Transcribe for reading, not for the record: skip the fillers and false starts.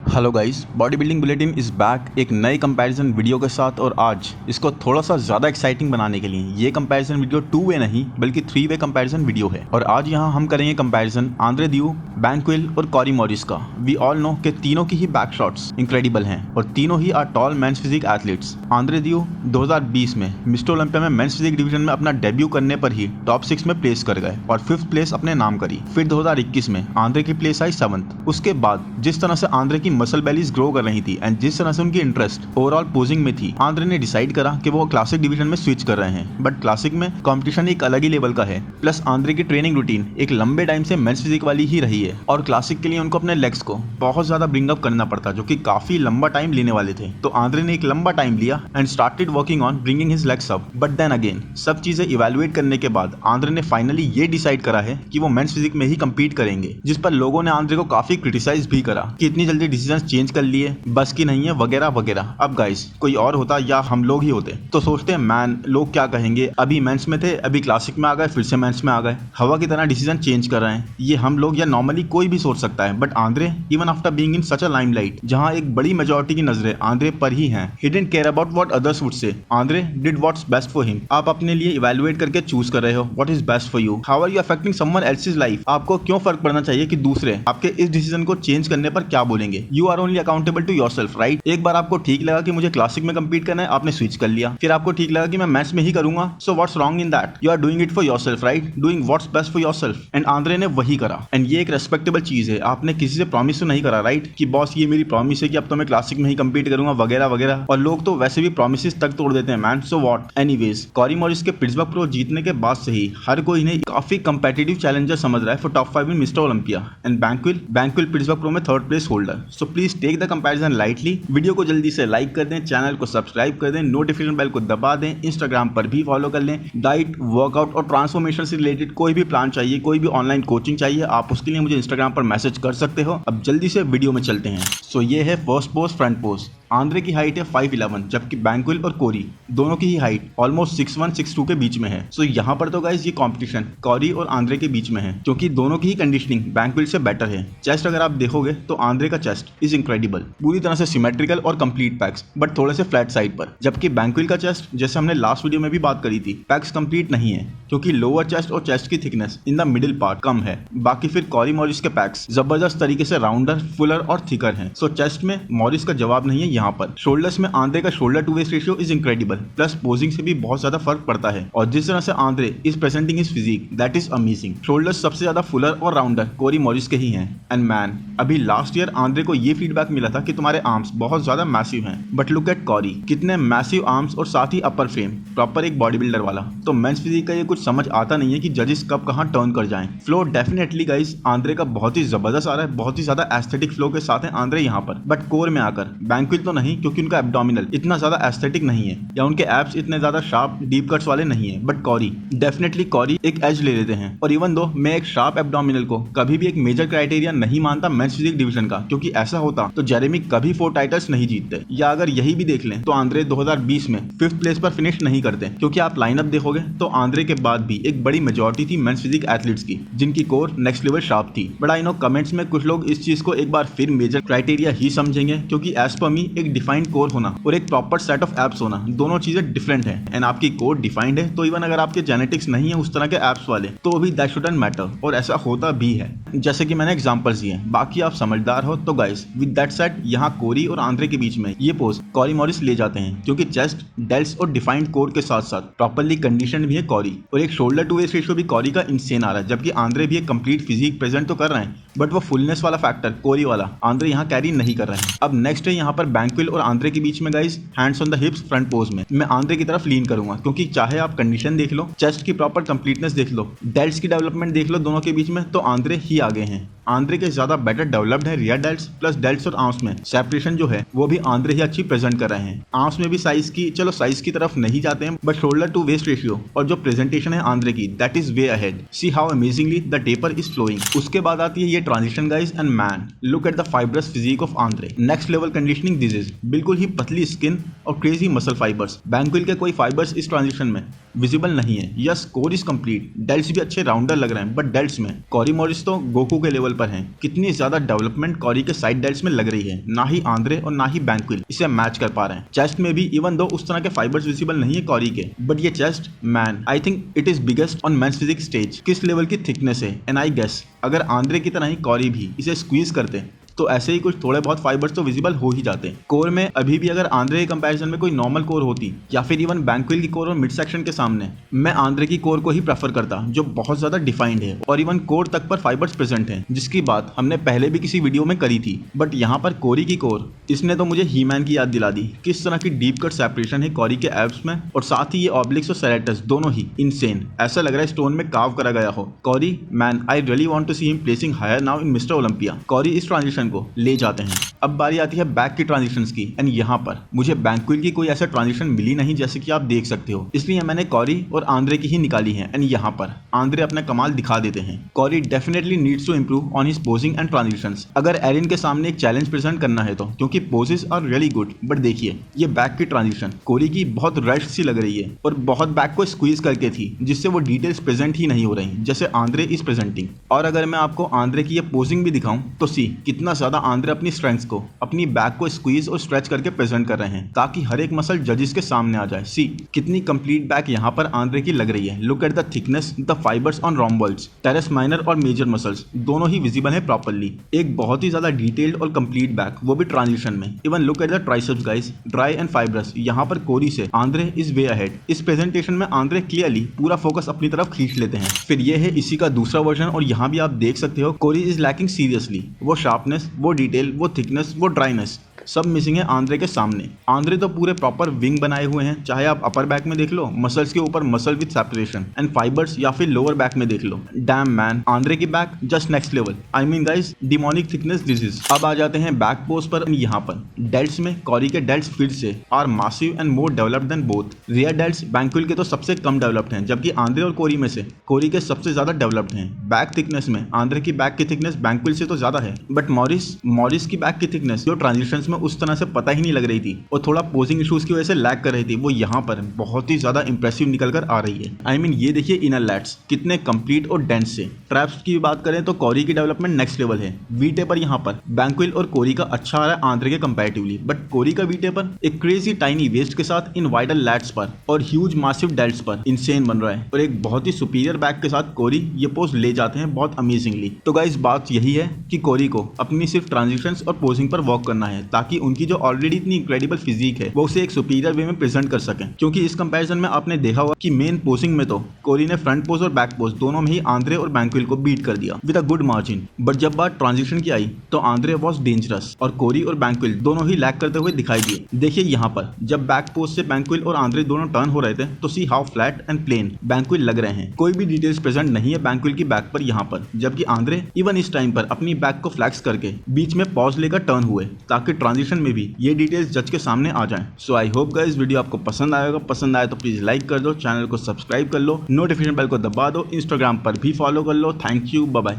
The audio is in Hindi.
Hello guys, body building bulletin is back एक नए कंपैरिजन वीडियो के साथ। और आज इसको थोड़ा सा ज़्यादा एक्साइटिंग बनाने के लिए ये कंपैरिजन वीडियो 2 वे नहीं बल्कि 3 वे कंपैरिजन वीडियो है। और आज यहाँ हम करेंगे कंपैरिजन आंद्रे ड्यू, बैंक्विल और कॉरी मॉरिस का। वी ऑल नो कि तीनों की ही बैक शॉट्स इंक्रेडिबल हैं और तीनों ही are tall men's physique athletes. Andre Deu 2020 में मिस्टर ओलंपिया में मेंस फिजिक डिवीजन में अपना डेब्यू करने पर ही टॉप 6 में प्लेस कर गए और 5th प्लेस अपने नाम करी। फिर 2021 में आंद्रे की प्लेस आई 7th। उसके बाद जिस तरह से आंद्रे की मसल बेलीज ग्रो कर रही थी एंड जिस तरह से उनकी इंटरेस्ट ओवरऑल पोजिंग में थी, आंद्रे ने डिसाइड करा कि वो क्लासिक डिवीजन में स्विच कर रहे हैं। बट क्लासिक में कंपटीशन एक अलग ही लेवल का है, प्लस आंद्रे की ट्रेनिंग रूटीन एक लंबे टाइम से मेंस फिजिक वाली ही रही है और क्लासिक के लिए उनको अपने लेग्स को बहुत ज्यादा ब्रिंग अप करना पड़ता जो कि काफी लंबा टाइम लेने वाले थे। तो आंद्रे ने एक लंबा टाइम लिया and started working on bringing his legs up. But then again सब चीजें इवेलुएट करने के बाद आंद्रे ने फाइनली ये डिसाइड करा है कि वो मेंस फिजिक में ही कम्पीट करेंगे, जिस पर लोगों ने आंद्रे को काफी क्रिटिसाइज भी करा कि इतनी जल्दी डिसीजन चेंज कर लिए, बस की नहीं है वगैरह वगैरह। अब गाइस कोई और होता या हम लोग ही होते तो सोचते हैं मैन लोग क्या कहेंगे, अभी मेंस में थे अभी क्लासिक में आ गए फिर से मेंस में आ गए, हवा की तरह डिसीजन चेंज कर रहे हैं। ये हम लोग या नॉर्मली कोई भी सोच सकता है। But Andre even after being in such a limelight जहां एक बड़ी मेजॉरिटी की नजरें आंद्रे पर ही हैं, he didn't care about what others would say. Andre did what's best for him. आप अपने लिए इवैल्यूएट करके चूज कर रहे हो what is best for you. How are you affecting someone else's life. आपको क्यों फर्क पड़ना चाहिए कि दूसरे आपके इस डिसीजन को चेंज करने पर क्या बोलेंगे। You are only accountable to yourself, right. एक बार आपको ठीक लगा कि मुझे क्लासिक में कम्पीट करना है, आपने स्विच कर लिया। फिर आपको ठीक लगा कि मैं मैथ्स में ही करूंगा, so what's wrong in that. You are doing it for yourself, right, doing what's best for yourself. And Andre ने वही करा एंड ये एक रेस्पेक्टेबल चीज है। आपने किसी से प्रॉमिस तो नहीं करा, राइट, कि बॉस ये मेरी प्रॉमिस है कि अब तो मैं क्लासिक में ही कम्पीट करूंगा वगैरह वगैरह। और लोग तो वैसे भी प्रॉमिसेस तक तोड़ देते हैं man, so what. Anyways Carry Morris के पिट्सबर्ग प्रो जीतने के बाद से ही हर कोई इन्हें काफी कंपेटिटिव चैलेंजर समझ रहा है for top 5 in mister Olympia. And बैंक्विल पिट्सबर्ग प्रो में 3rd place holder. So please take the comparison lightly. Video को जल्दी से लाइक कर दें, चैनल को सब्सक्राइब कर दें, नोटिफिकेशन बेल को दबा दें, इंस्टाग्राम पर भी फॉलो कर लें। डाइट, वर्कआउट और ट्रांसफॉर्मेशन से रिलेटेड कोई भी प्लान चाहिए, कोई भी ऑनलाइन कोचिंग चाहिए, आप उसके लिए मुझे इंस्टाग्राम पर मैसेज कर सकते हो। अब जल्दी से वीडियो में चलते हैं। सो ये है first pose, front pose. Andre की हाइट है 5'11", जबकि बैंक्विल और कोरी दोनों की ही हाइट ऑलमोस्ट 6'1", 6'2 के बीच में है। सो यहाँ पर तो गाइस ये कंपटीशन कोरी और आंद्रे के बीच में है क्योंकि दोनों की ही कंडीशनिंग बैंक्विल से बेटर है। चेस्ट अगर आप देखोगे तो आंद्रे का चेस्ट इज इंक्रेडिबल, पूरी तरह से सिमेट्रिकल और कंप्लीट पैक्स, बट थोड़े से फ्लैट साइड पर। जबकि बैंक्विल का चेस्ट, जैसे हमने लास्ट वीडियो में भी बात करी थी, पैक्स कंप्लीट नहीं है क्योंकि लोअर चेस्ट और चेस्ट की thickness in the middle part कम है। बाकी फिर कॉरी मॉरिस के पैक्स जबरदस्त तरीके से राउंडर, फुलर और थिकर हैं। सो चेस्ट में मॉरिस का जवाब नहीं है यहाँ पर। शोल्डर्स में आंद्रे का shoulder to waist ratio is incredible, plus posing से भी बहुत ज्यादा फर्क पड़ता है। और जिस तरह से Andre is presenting his physique that is amazing. Shoulders सबसे ज्यादा फुलर और राउंडर कोरी मॉरिस के ही हैं। एंड मैन अभी लास्ट ईयर आंद्रे को ये फीडबैक मिला था कि तुम्हारे आर्म्स बहुत ज्यादा मैसिव हैं, बट लुक एट कॉरी, कितने मैसिव आर्म्स और साथ ही अपर फ्रेम, प्रॉपर एक बॉडी बिल्डर वाला। तो मेंस फिजिक का ये कुछ समझ आता नहीं है कि जजेस कब कहां टर्न कर जाएं। फ्लो डेफिनेटली गाइस आंद्रे का बहुत ही जबरदस्त आ रहा है, बहुत ही ज्यादा एस्थेटिक फ्लो के साथ है आंद्रे यहाँ पर। बट कोर में आकर बैंक्विल तो नहीं, क्योंकि उनका एब्डोमिनल इतना ज्यादा एस्थेटिक नहीं है या उनके एब्स इतने ज्यादा शार्प डीप कट्स वाले नहीं है। बट कॉरी डेफिनेटली कॉरी एक एज ले लेते हैं। और इवन दो मैं एक शार्प एब्डोमिनल को कभी भी एक मेजर क्राइटेरिया नहीं मानता मेंस फिजिक डिवीजन का, क्योंकि ऐसा होता तो जेरेमी कभी 4 टाइटल्स नहीं जीतते। या अगर यही भी देख लें तो आंद्रे 2020 में 5th प्लेस पर फिनिश नहीं करते, क्योंकि आप लाइनअप देखोगे तो आंद्रे के बाद भी एक बड़ी मेजॉरिटी थी मेंस फिजिक एथलीट्स की जिनकी कोर नेक्स्ट लेवल शार्प थी। बट आई नो कमेंट्स में कुछ लोग इस चीज को एक बार फिर मेजर क्राइटेरिया ही समझेंगे, क्योंकि एज पर मी एक डिफाइंड कोर होना और एक प्रॉपर सेट ऑफ एब्स होना दोनों चीजें डिफरेंट है। एंड आपकी कोर डिफाइंड है तो इवन अगर आपके जेनेटिक्स नहीं है उस तरह के एब्स वाले तो भी दैट शुडंट मैटर, और ऐसा होता भी है जैसे कि मैंने एग्जांपल्स दिए। बाकी आप समझदार हो तो गाइस विद दैट सेड यहाँ कोरी और आंद्रे के बीच में ये पोज कॉरी मॉरिस ले जाते हैं, क्योंकि चेस्ट, डेल्ट्स और डिफाइंड कोर के साथ साथ प्रॉपर्ली कंडीशन भी है कॉरी। और एक शोल्डर टू वेस्ट रेशियो भी कॉरी का इंसेन आ रहा है, जबकि आंद्रे भी एक कंप्लीट फिजिक प्रेजेंट तो कर रहे हैं, बट वो फुलनेस वाला फैक्टर कोरी वाला आंद्रे यहाँ कैरी नहीं कर रहे हैं। अब नेक्स्ट है यहाँ पर बैंक्विल और आंद्रे के बीच में guys hands on the हिप्स front pose में मैं आंद्रे की तरफ लीन करूंगा, क्योंकि चाहे आप कंडीशन देख लो, चेस्ट की प्रॉपर कंप्लीटनेस देख लो, डेल्ट्स की डेवलपमेंट देख लो, दोनों के बीच में तो आंद्रे ही आगे हैं। आंद्रे के ज्यादा बेटर डेवलप्ड है रियर डेल्ट्स, प्लस डेल्ट्स और आर्म्स में सेपरेशन जो है वो भी आंद्रे ही अच्छी प्रेजेंट कर रहे हैं। आर्म्स में भी साइज की, चलो साइज की तरफ नहीं जाते हैं, but shoulder to waist ratio और जो प्रेजेंटेशन है आंद्रे की that is way ahead. See how amazingly the taper is flowing. उसके बाद आती है ये transition guys, and man look at the fibrous physique of Andre, next level conditioning this is, बिल्कुल ही पतली स्किन और क्रेजी मसल फाइबर्स। बैंक्विल के कोई फाइबर्स इस ट्रांजिशन में विजिबल नहीं है। Yes, core is complete, delts भी अच्छे राउंडर लग रहे हैं, बट डेल्ट्स में कोरी मॉरिस तो गोकू के लेवल पर हैं। कितनी ज्यादा डेवलपमेंट कोरी के साइड डेल्ट्स में लग रही है। ना ही आंद्रे और ना ही बैंक्विल इसे मैच कर पा रहे हैं। चेस्ट में भी इवन दो उस तरह के फाइबर्स विजिबल नहीं है कोरी के, बट ये chest man I think it is biggest on men's physiques stage. किस लेवल की थिकनेस है, एंड आई गेस अगर आंद्रे की तरह ही कोरी भी इसे स्क्वीज करते तो ऐसे ही कुछ थोड़े बहुत फाइबर्स तो विजिबल हो ही जाते हैं। कोर में अभी भी अगर आंद्रे के कंपैरिजन में कोई नॉर्मल कोर होती या फिर इवन बैंक्विल की कोर और मिड सेक्शन के सामने, मैं आंद्रे की कोर को ही प्रेफर करता, जो बहुत ज्यादा डिफाइंड है और इवन कोर तक पर फाइबर्स प्रेजेंट हैं, जिसकी बात हमने पहले भी किसी वीडियो में करी थी। बट यहाँ पर कोरी की कोर, इसने तो मुझे हीमैन की याद दिला दी। किस तरह की डीप कट सेपरेशन है कोरी के एब्स में, और साथ ही ये ऑब्लिक्स और सेरेटस दोनों ही इनसेन, ऐसा लग रहा है स्टोन में कार्व करा गया हो। Corey man, I really want to see him placing higher now in mister Olympia. Corey इस ट्रांजिशन को ले जाते हैं। अब बारी आती है बैक की ट्रांजिशंस की, एंड यहाँ पर मुझे बैंक्विल की कोई ऐसा ट्रांजिशन मिली नहीं जैसे कि आप देख सकते हो, इसलिए मैंने कोरी और आंद्रे की ही निकाली है। एंड यहाँ पर आंद्रे अपना कमाल दिखा देते हैं। Corey definitely needs to improve on his posing and transitions अगर एरिन के सामने एक चैलेंज प्रेजेंट करना है तो, क्योंकि poses are really good. But देखिए ये बैक की ट्रांजिशन कोरी की बहुत रश सी लग रही है और बहुत बैक को स्क्वीज करके थी, जिससे वो डिटेल्स प्रेजेंट ही नहीं हो रही जैसे आंद्रे इज प्रेजेंटिंग। और अगर मैं आपको आंद्रे की ये पोजिंग भी दिखाऊं तो सी कितना ज्यादा आंद्रे अपनी स्ट्रेंथ्स को, अपनी बैक को स्क्वीज और स्ट्रेच करके प्रेजेंट कर रहे हैं ताकि हर एक मसल जजेस के सामने आ जाए। सी कितनी कंप्लीट बैक यहाँ पर आंद्रे की लग रही है। Look at the thickness, the fibres on rhomboids, teres minor और मेजर मसल्स दोनों ही विजिबल है प्रॉपर्ली। एक बहुत ही ज्यादा डिटेल्ड और कंप्लीट बैक, वो भी ट्रांजिशन में। Even look at the triceps guys, dry and fibrous. यहाँ पर कोरी से आंद्रे इज वे अहेड। इस प्रेजेंटेशन में आंद्रे क्लियरली पूरा फोकस अपनी तरफ खींच लेते हैं। फिर ये है इसी का दूसरा वर्जन, और यहाँ भी आप देख सकते हो कोरी इज लैकिंग सीरियसली। वो शार्पनेस, वो डिटेल, वो थिकनेस, वो ड्राइनेस सब मिसिंग है आंद्रे के सामने। आंद्रे तो पूरे प्रॉपर विंग बनाए हुए हैं, चाहे आप अपर बैक में देख लो, मसल्स के ऊपर muscle with separation and fibres, या फिर लोअर बैक में देख लो। डैम मैन, आंद्रे की back just next level. I mean guys, demonic thickness this is. अब आ जाते हैं बैक पोज पर। यहाँ पर डेल्ट्स में कोरी के डेल्ट्स फिर से are massive and more developed than both. Rear delts बैंक्विल के तो सबसे कम डेवलप्ड हैं, जबकि आंद्रे और कोरी में से कोरी के सबसे ज्यादा डेवलप्ड हैं। बैक थिकनेस में आंद्रे की बैक की थिकनेस बैंक्विल से तो ज्यादा है, बट मॉरिस की बैक की थिकनेस जो ट्रांजिशंस में उस तरह से पता ही नहीं लग रही थी और थोड़ा पोजिंग इश्यूज की वजह से लैग कर रही थी, वो यहाँ पर बहुत ही ज्यादा इंप्रेसिव निकल कर आ रही है। आई मीन ये देखिए इनर लैट्स कितने कंप्लीट और डेंस से। ट्रैप्स की बात करें तो कोरी की डेवलपमेंट नेक्स्ट लेवल है। वी टेपर यहाँ पर बैंक्विल और कोरी का अच्छा आ रहा है आंद्रे के कंपैरेटिवली, बट कोरी का वी टेपर एक क्रेजी टाइनी वेस्ट के साथ इन वाइडल लैट्स पर और ह्यूज मासिव डेल्ट्स पर इनसेन बन रहा है, और एक बहुत ही सुपीरियर बैक के साथ कोरी ये पोज ले जाते हैं बहुत अमेजिंगली। तो गाइस बात यही है कि कोरी को अपनी सिर्फ ट्रांजिशंस और पोजिंग पर वर्क करना है, ताकि उनकी जो ऑलरेडी इतनी इनक्रेडिबल फिजिक है वो उसे एक सुपीरियर वे में प्रेजेंट कर सकें। क्योंकि इस कंपैरिजन में आपने देखा होगा कि मेन पोजिंग में तो कोरी ने फ्रंट पोज और बैक पोज दोनों में ही आंद्रे और बैंक्विल को बीट कर दिया with a good margin. But जब बात ट्रांजिशन की आई तो आंद्रे वॉज डेंजरस और कोरी और बैंक्विल दोनों ही लैग करते हुए दिखाई दिए। देखिए यहाँ पर जब बैक पोज से बैंक्विल और आंद्रे दोनों टर्न हो रहे थे तो see how flat and plane बैंक्विल लग रहे हैं। कोई भी डिटेल्स प्रेजेंट नहीं है बैंक्विल की बैक पर यहाँ पर, जबकि आंद्रे इवन इस टाइम पर अपनी बैक को फ्लैक्स करके बीच में पॉज लेकर टर्न हुए, ताकि ट्रांजिशन में भी ये डिटेल्स जज के सामने आ जाएं। सो आई होप गाइस वीडियो आपको पसंद आएगा। पसंद आए तो प्लीज लाइक कर दो, चैनल को सब्सक्राइब कर लो, नोटिफिकेशन बेल को दबा दो, इंस्टाग्राम पर भी फॉलो कर लो। Thank you, bye bye.